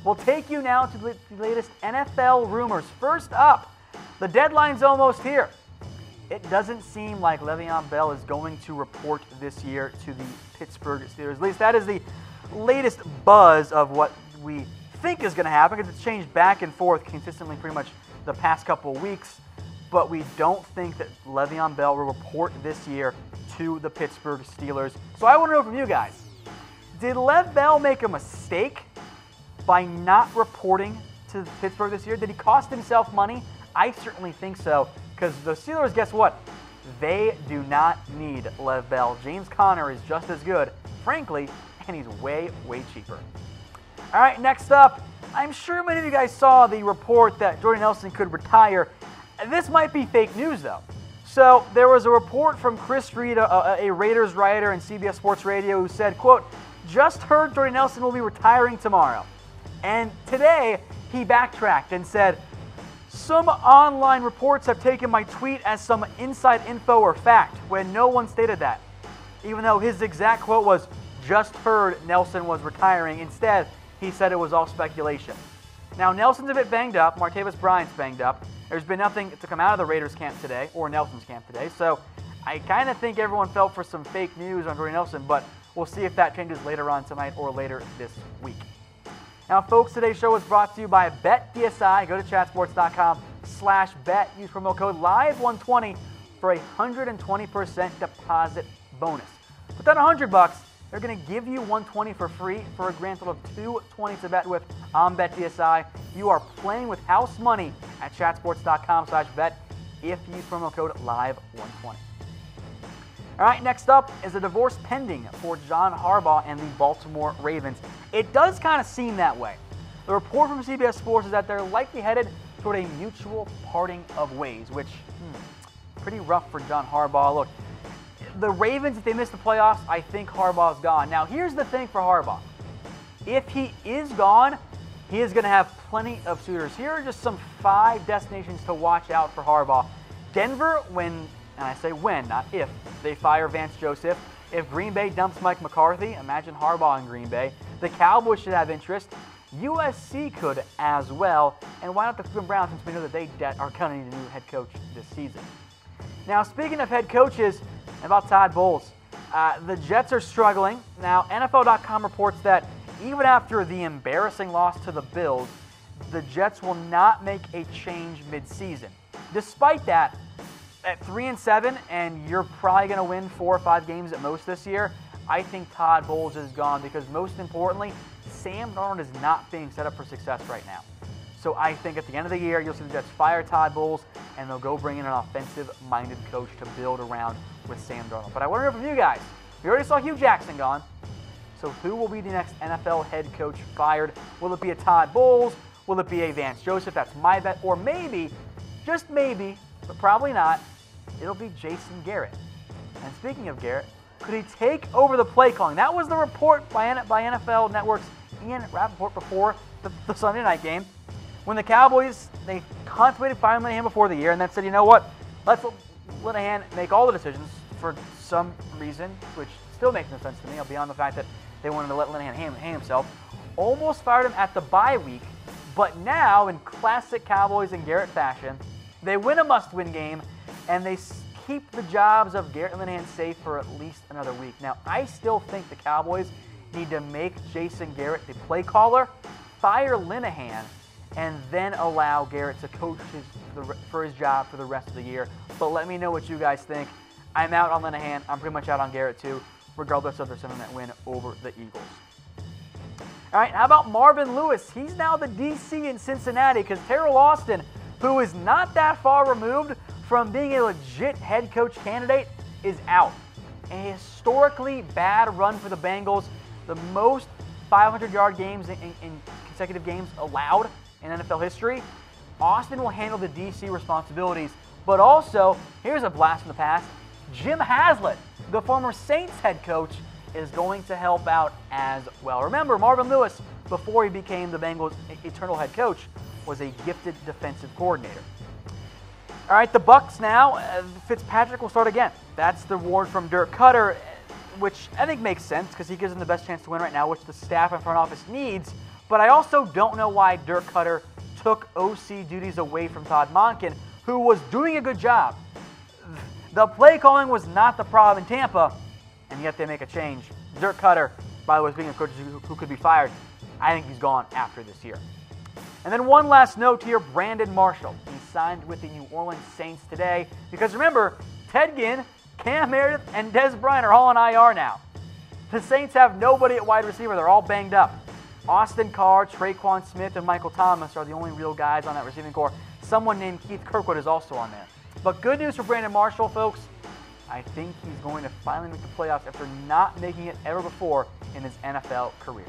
We'll take you now to the latest NFL rumors. First up, the deadline's almost here. It doesn't seem like Le'Veon Bell is going to report this year to the Pittsburgh Steelers. At least that is the latest buzz of what we think is going to happen, because it's changed back and forth consistently pretty much the past couple of weeks. But we don't think that Le'Veon Bell will report this year to the Pittsburgh Steelers. So I want to know from you guys, did Lev Bell make a mistake by not reporting to Pittsburgh this year? Did he cost himself money? I certainly think so, because the Steelers, guess what? They do not need Lev Bell. James Conner is just as good, frankly, and he's way, way cheaper. All right, next up, I'm sure many of you guys saw the report that Jordy Nelson could retire. This might be fake news, though. So there was a report from Chris Reed, a Raiders writer in CBS Sports Radio, who said, quote, "Just heard Jordy Nelson will be retiring tomorrow." And today, he backtracked and said, "Some online reports have taken my tweet as some inside info or fact," when no one stated that. Even though his exact quote was, "Just heard Nelson was retiring." Instead, he said it was all speculation. Now, Nelson's a bit banged up. Martavis Bryant's banged up. There's been nothing to come out of the Raiders camp today, or Nelson's camp today, so I kind of think everyone fell for some fake news on Jordy Nelson, but we'll see if that changes later on tonight or later this week. Now, folks, today's show is brought to you by BetDSI. Go to chatsports.com/bet. Use promo code LIVE120 for a 120% deposit bonus. Put down $100, they're going to give you $120 for free for a grand total of $220 to bet with on BetDSI. You are playing with house money at chatsports.com/bet if you use promo code LIVE120. All right, next up is a divorce pending for John Harbaugh and the Baltimore Ravens. It does kind of seem that way. The report from CBS Sports is that they're likely headed toward a mutual parting of ways, which pretty rough for John Harbaugh. Look, the Ravens, if they miss the playoffs, I think Harbaugh's gone. Now, here's the thing for Harbaugh. If he is gone, he is going to have plenty of suitors. Here are just some 5 destinations to watch out for Harbaugh. Denver, when, and I say when, not if, they fire Vance Joseph. If Green Bay dumps Mike McCarthy, imagine Harbaugh in Green Bay. The Cowboys should have interest. USC could as well. And why not the Cleveland Browns, since we know that they are going to need a new head coach this season. Now, speaking of head coaches, about Todd Bowles, the Jets are struggling. Now, NFL.com reports that even after the embarrassing loss to the Bills, the Jets will not make a change mid-season. Despite that, at 3-7, and you're probably going to win 4 or 5 games at most this year, I think Todd Bowles is gone because, most importantly, Sam Darnold is not being set up for success right now. So I think at the end of the year, you'll see the Jets fire Todd Bowles, and they'll go bring in an offensive-minded coach to build around with Sam Darnold. But I want to hear from you guys. We already saw Hugh Jackson gone. So who will be the next NFL head coach fired? Will it be a Todd Bowles? Will it be a Vance Joseph? That's my bet. Or maybe, just maybe, but probably not, it'll be Jason Garrett. And speaking of Garrett, could he take over the play calling? That was the report by NFL Network's Ian Rappaport before the Sunday night game. When the Cowboys, they contemplated firing Linehan before the year and then said, you know what, let's let Linehan make all the decisions for some reason, which still makes no sense to me, beyond the fact that they wanted to let Linehan hang himself. Almost fired him at the bye week, but now, in classic Cowboys and Garrett fashion, they win a must-win game, and they keep the jobs of Garrett and Linehan safe for at least another week. Now, I still think the Cowboys need to make Jason Garrett the play caller, fire Linehan, and then allow Garrett to coach for his job for the rest of the year. But let me know what you guys think. I'm out on Linehan. I'm pretty much out on Garrett too, regardless of their 7-minute win over the Eagles. All right, how about Marvin Lewis? He's now the DC in Cincinnati because Teryl Austin, who is not that far removed from being a legit head coach candidate, is out. A historically bad run for the Bengals, the most 500-yard games in consecutive games allowed in NFL history. Austin will handle the DC responsibilities, but also, here's a blast from the past, Jim Haslett, the former Saints head coach, is going to help out as well. Remember, Marvin Lewis, before he became the Bengals' eternal head coach, was a gifted defensive coordinator. All right, the Bucs now, Fitzpatrick will start again. That's the award from Dirk Cutter, which I think makes sense because he gives them the best chance to win right now, which the staff and front office needs. But I also don't know why Dirk Cutter took OC duties away from Todd Monken, who was doing a good job. The play calling was not the problem in Tampa, and yet they make a change. Dirk Cutter, by the way, speaking of coaches who could be fired, I think he's gone after this year. And then one last note here, Brandon Marshall. He signed with the New Orleans Saints today because remember, Ted Ginn, Cam Meredith, and Dez Bryant are all on IR now. The Saints have nobody at wide receiver. They're all banged up. Austin Carr, Traquan Smith, and Michael Thomas are the only real guys on that receiving corps. Someone named Keith Kirkwood is also on there. But good news for Brandon Marshall, folks. I think he's going to finally make the playoffs after not making it ever before in his NFL career.